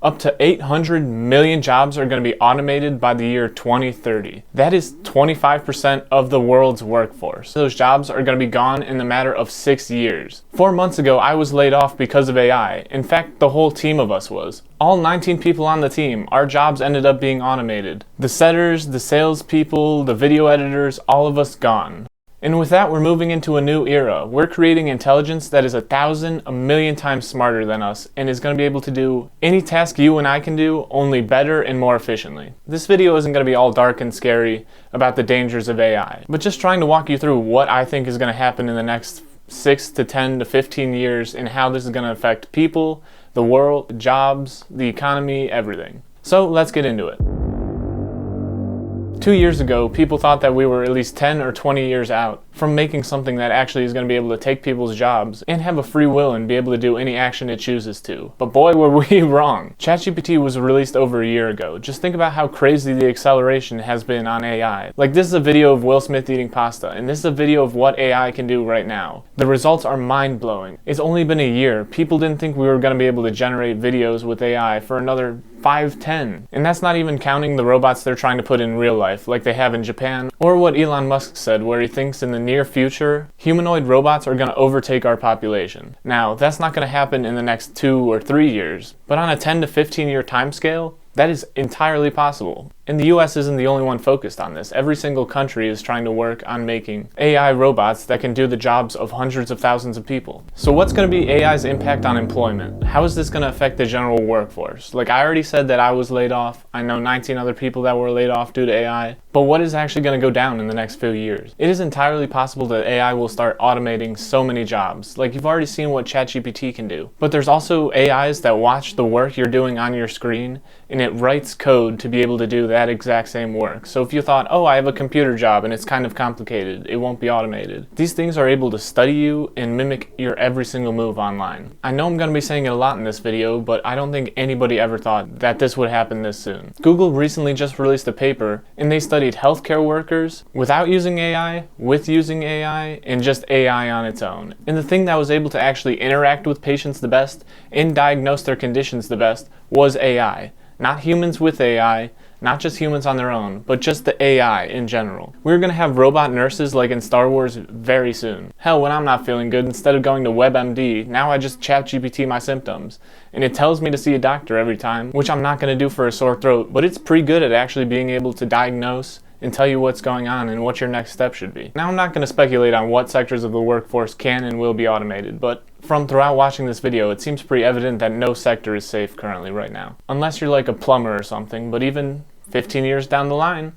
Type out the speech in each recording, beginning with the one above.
Up to 800 million jobs are going to be automated by the year 2030. That is 25% of the world's workforce. Those jobs are going to be gone in the matter of 6 years. 4 months ago, I was laid off because of AI. In fact, the whole team of us was. All 19 people on the team, our jobs ended up being automated. The setters, the salespeople, the video editors, all of us gone. And with that, we're moving into a new era. We're creating intelligence that is 1,000, a million times smarter than us and is going to be able to do any task you and I can do, only better and more efficiently. This video isn't going to be all dark and scary about the dangers of AI, but just trying to walk you through what I think is going to happen in the next 6 to 10 to 15 years and how this is going to affect people, the world, jobs, the economy, everything. So let's get into it. 2 years ago, people thought that we were at least 10 or 20 years out from making something that actually is going to be able to take people's jobs and have a free will and be able to do any action it chooses to. But boy, were we wrong. ChatGPT was released over a year ago. Just think about how crazy the acceleration has been on AI. Like, this is a video of Will Smith eating pasta, and this is a video of what AI can do right now. The results are mind-blowing. It's only been a year. People didn't think we were going to be able to generate videos with AI for another 5, 10. And that's not even counting the robots they're trying to put in real life, like they have in Japan, or what Elon Musk said, where he thinks in the near future, humanoid robots are going to overtake our population. Now, that's not going to happen in the next 2 or 3 years, but on a 10 to 15 year time scale, that is entirely possible. And the US isn't the only one focused on this. Every single country is trying to work on making AI robots that can do the jobs of hundreds of thousands of people. So what's going to be AI's impact on employment? How is this going to affect the general workforce? Like, I already said that I was laid off. I know 19 other people that were laid off due to AI. But what is actually going to go down in the next few years? It is entirely possible that AI will start automating so many jobs. Like, you've already seen what ChatGPT can do. But there's also AIs that watch the work you're doing on your screen, and it writes code to be able to do that exact same work. So if you thought, oh, I have a computer job and it's kind of complicated, it won't be automated. These things are able to study you and mimic your every single move online. I know I'm going to be saying it a lot in this video, but I don't think anybody ever thought that this would happen this soon. Google recently just released a paper, and they studied healthcare workers without using AI, with using AI, and just AI on its own. And the thing that was able to actually interact with patients the best and diagnose their conditions the best was AI. Not humans with AI, not just humans on their own, but just the AI in general. We're gonna have robot nurses like in Star Wars very soon. Hell, when I'm not feeling good, instead of going to WebMD, now I just ChatGPT my symptoms. And it tells me to see a doctor every time, which I'm not gonna do for a sore throat, but it's pretty good at actually being able to diagnose and tell you what's going on and what your next step should be. Now, I'm not going to speculate on what sectors of the workforce can and will be automated, but from throughout watching this video, it seems pretty evident that no sector is safe currently right now. Unless you're like a plumber or something, but even 15 years down the line,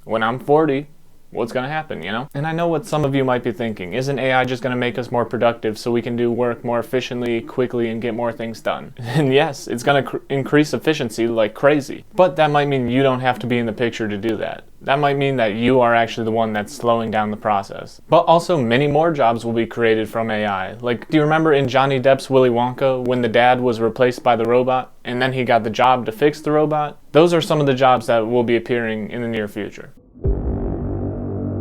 when I'm 40, what's going to happen, you know? And I know what some of you might be thinking. Isn't AI just going to make us more productive so we can do work more efficiently, quickly, and get more things done? And yes, it's going to increase efficiency like crazy. But that might mean you don't have to be in the picture to do that. That might mean that you are actually the one that's slowing down the process. But also, many more jobs will be created from AI. Like, do you remember in Johnny Depp's Willy Wonka when the dad was replaced by the robot and then he got the job to fix the robot? Those are some of the jobs that will be appearing in the near future.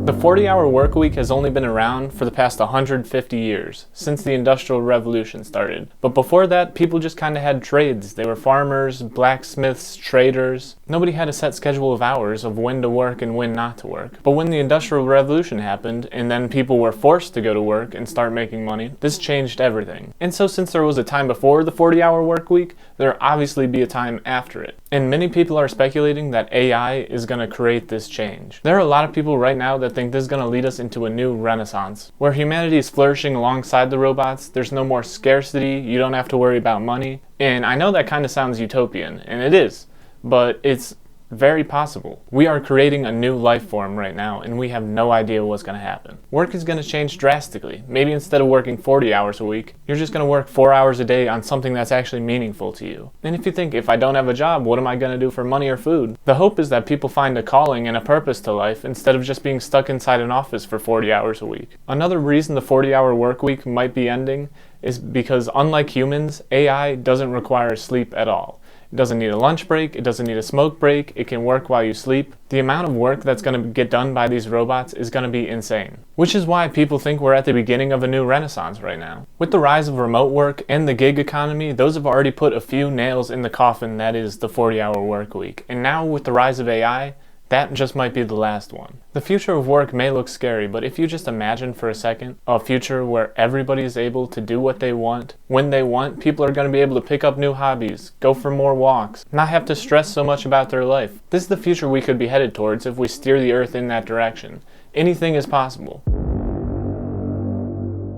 The 40-hour work week has only been around for the past 150 years, since the Industrial Revolution started. But before that, people just kind of had trades. They were farmers, blacksmiths, traders. Nobody had a set schedule of hours of when to work and when not to work. But when the Industrial Revolution happened, and then people were forced to go to work and start making money, this changed everything. And so since there was a time before the 40-hour work week, there'll obviously be a time after it. And many people are speculating that AI is going to create this change. There are a lot of people right now that think this is going to lead us into a new renaissance, where humanity is flourishing alongside the robots. There's no more scarcity, you don't have to worry about money. And I know that kind of sounds utopian, and it is, but it's very possible. We are creating a new life form right now, and we have no idea what's going to happen. Work is going to change drastically. Maybe instead of working 40 hours a week, you're just going to work 4 hours a day on something that's actually meaningful to you. And if you think, if I don't have a job, what am I going to do for money or food? The hope is that people find a calling and a purpose to life instead of just being stuck inside an office for 40 hours a week. Another reason the 40-hour work week might be ending is because, unlike humans, AI doesn't require sleep at all. It doesn't need a lunch break, it doesn't need a smoke break, it can work while you sleep. The amount of work that's going to get done by these robots is going to be insane. Which is why people think we're at the beginning of a new renaissance right now. With the rise of remote work and the gig economy, those have already put a few nails in the coffin that is the 40-hour work week. And now with the rise of AI, that just might be the last one. The future of work may look scary, but if you just imagine for a second a future where everybody is able to do what they want, when they want, people are going to be able to pick up new hobbies, go for more walks, not have to stress so much about their life. This is the future we could be headed towards if we steer the earth in that direction. Anything is possible.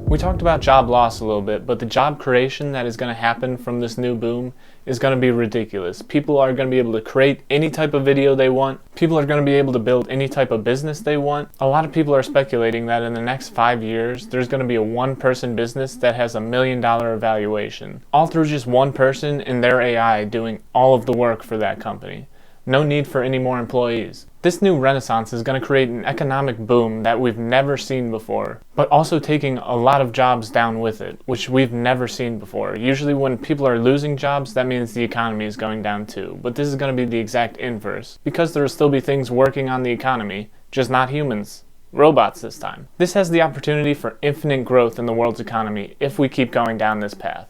We talked about job loss a little bit, but the job creation that is going to happen from this new boom is going to be ridiculous. People are going to be able to create any type of video they want. People are going to be able to build any type of business they want. A lot of people are speculating that in the next 5 years, there's going to be a one-person business that has $1 million valuation, all through just one person and their AI doing all of the work for that company. No need for any more employees. This new renaissance is going to create an economic boom that we've never seen before, but also taking a lot of jobs down with it, which we've never seen before. Usually when people are losing jobs, that means the economy is going down too, but this is going to be the exact inverse, because there will still be things working on the economy, just not humans. Robots this time. This has the opportunity for infinite growth in the world's economy if we keep going down this path.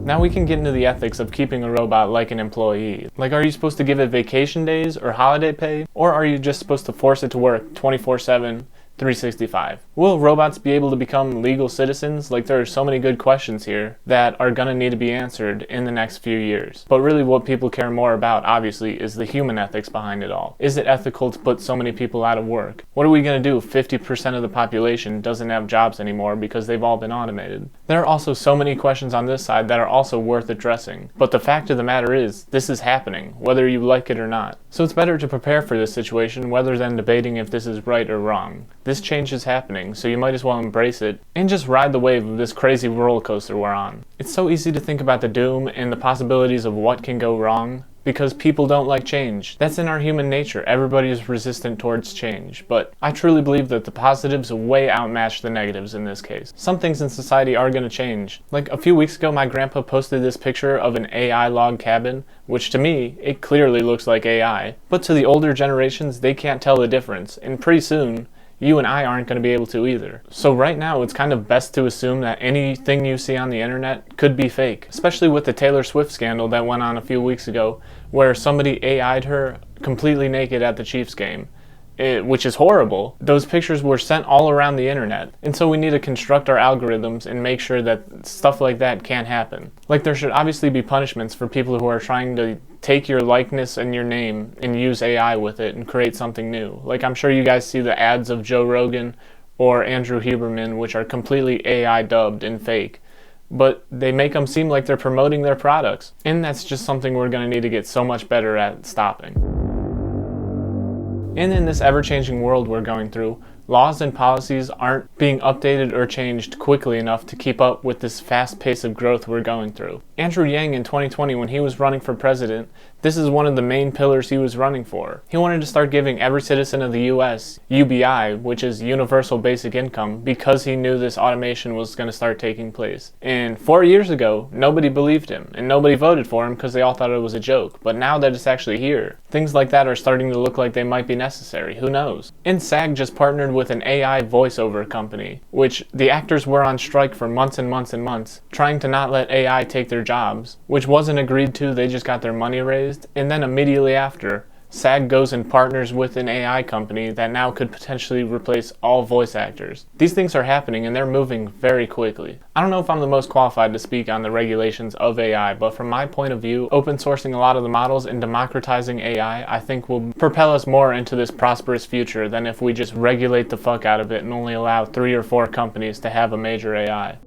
Now we can get into the ethics of keeping a robot like an employee. Like, are you supposed to give it vacation days or holiday pay? Or are you just supposed to force it to work 24/7, 365? Will robots be able to become legal citizens? Like, there are so many good questions here that are gonna need to be answered in the next few years. But really what people care more about, obviously, is the human ethics behind it all. Is it ethical to put so many people out of work? What are we gonna do if 50% of the population doesn't have jobs anymore because they've all been automated? There are also so many questions on this side that are also worth addressing. But the fact of the matter is, this is happening, whether you like it or not. So it's better to prepare for this situation rather than debating if this is right or wrong. This change is happening, so you might as well embrace it and just ride the wave of this crazy roller coaster we're on. It's so easy to think about the doom and the possibilities of what can go wrong because people don't like change. That's in our human nature. Everybody is resistant towards change, but I truly believe that the positives way outmatch the negatives in this case. Some things in society are going to change. Like a few weeks ago, my grandpa posted this picture of an AI log cabin, which to me, it clearly looks like AI, but to the older generations, they can't tell the difference, and pretty soon, you and I aren't going to be able to either. So right now, it's kind of best to assume that anything you see on the internet could be fake, especially with the Taylor Swift scandal that went on a few weeks ago, where somebody AI'd her completely naked at the Chiefs game. Which is horrible. Those pictures were sent all around the internet, and so we need to construct our algorithms and make sure that stuff like that can't happen. Like, there should obviously be punishments for people who are trying to take your likeness and your name and use AI with it and create something new. Like, I'm sure you guys see the ads of Joe Rogan or Andrew Huberman, which are completely AI dubbed and fake, but they make them seem like they're promoting their products. And that's just something we're going to need to get so much better at stopping. And in this ever-changing world we're going through, laws and policies aren't being updated or changed quickly enough to keep up with this fast pace of growth we're going through. Andrew Yang in 2020, when he was running for president, this is one of the main pillars he was running for. He wanted to start giving every citizen of the US UBI, which is Universal Basic Income, because he knew this automation was going to start taking place. And 4 years ago, nobody believed him, and nobody voted for him because they all thought it was a joke. But now that it's actually here, things like that are starting to look like they might be necessary. Who knows? And SAG just partnered with an AI voiceover company, which the actors were on strike for months and months and months, trying to not let AI take their jobs, which wasn't agreed to. They just got their money raised. And then immediately after, SAG goes and partners with an AI company that now could potentially replace all voice actors. These things are happening and they're moving very quickly. I don't know if I'm the most qualified to speak on the regulations of AI, but from my point of view, open sourcing a lot of the models and democratizing AI, I think will propel us more into this prosperous future than if we just regulate the fuck out of it and only allow 3 or 4 companies to have a major AI.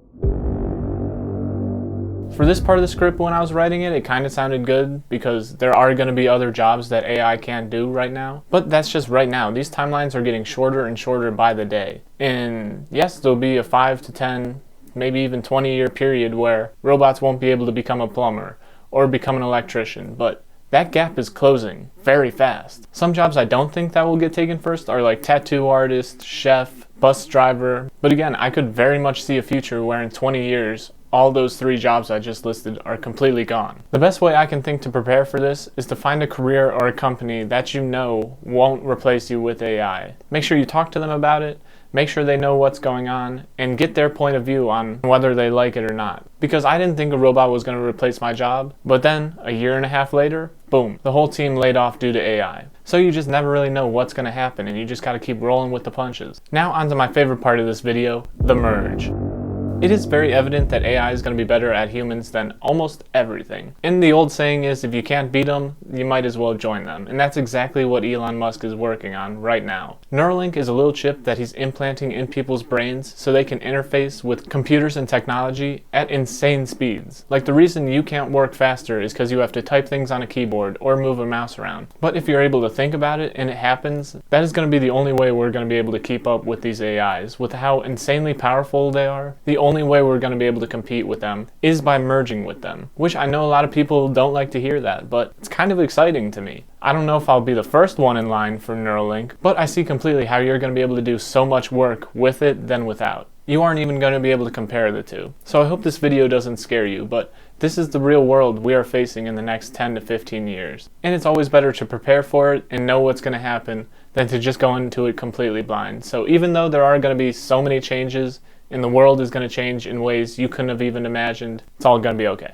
For this part of the script, when I was writing it kind of sounded good because there are going to be other jobs that AI can't do right now. But that's just right now. These timelines are getting shorter and shorter by the day. And yes, there'll be a 5 to 10, maybe even 20-year period where robots won't be able to become a plumber or become an electrician, but that gap is closing very fast. Some jobs I don't think that will get taken first are like tattoo artist, chef, bus driver. But again, I could very much see a future where in 20 years, all those 3 jobs I just listed are completely gone. The best way I can think to prepare for this is to find a career or a company that you know won't replace you with AI. Make sure you talk to them about it, make sure they know what's going on, and get their point of view on whether they like it or not. Because I didn't think a robot was going to replace my job, but then, a year and a half later, boom, the whole team laid off due to AI. So you just never really know what's going to happen, and you just got to keep rolling with the punches. Now onto my favorite part of this video, the merge. It is very evident that AI is going to be better at humans than almost everything. And the old saying is, if you can't beat them, you might as well join them. And that's exactly what Elon Musk is working on right now. Neuralink is a little chip that he's implanting in people's brains so they can interface with computers and technology at insane speeds. Like, the reason you can't work faster is because you have to type things on a keyboard or move a mouse around. But if you're able to think about it and it happens, that is going to be the only way we're going to be able to keep up with these AIs. With how insanely powerful they are, the only way we're going to be able to compete with them is by merging with them. Which I know a lot of people don't like to hear that, but it's kind of exciting to me. I don't know if I'll be the first one in line for Neuralink, but I see completely how you're going to be able to do so much work with it than without. You aren't even going to be able to compare the two. So I hope this video doesn't scare you, but this is the real world we are facing in the next 10 to 15 years. And it's always better to prepare for it and know what's going to happen than to just go into it completely blind. So even though there are going to be so many changes, and the world is going to change in ways you couldn't have even imagined, it's all going to be okay.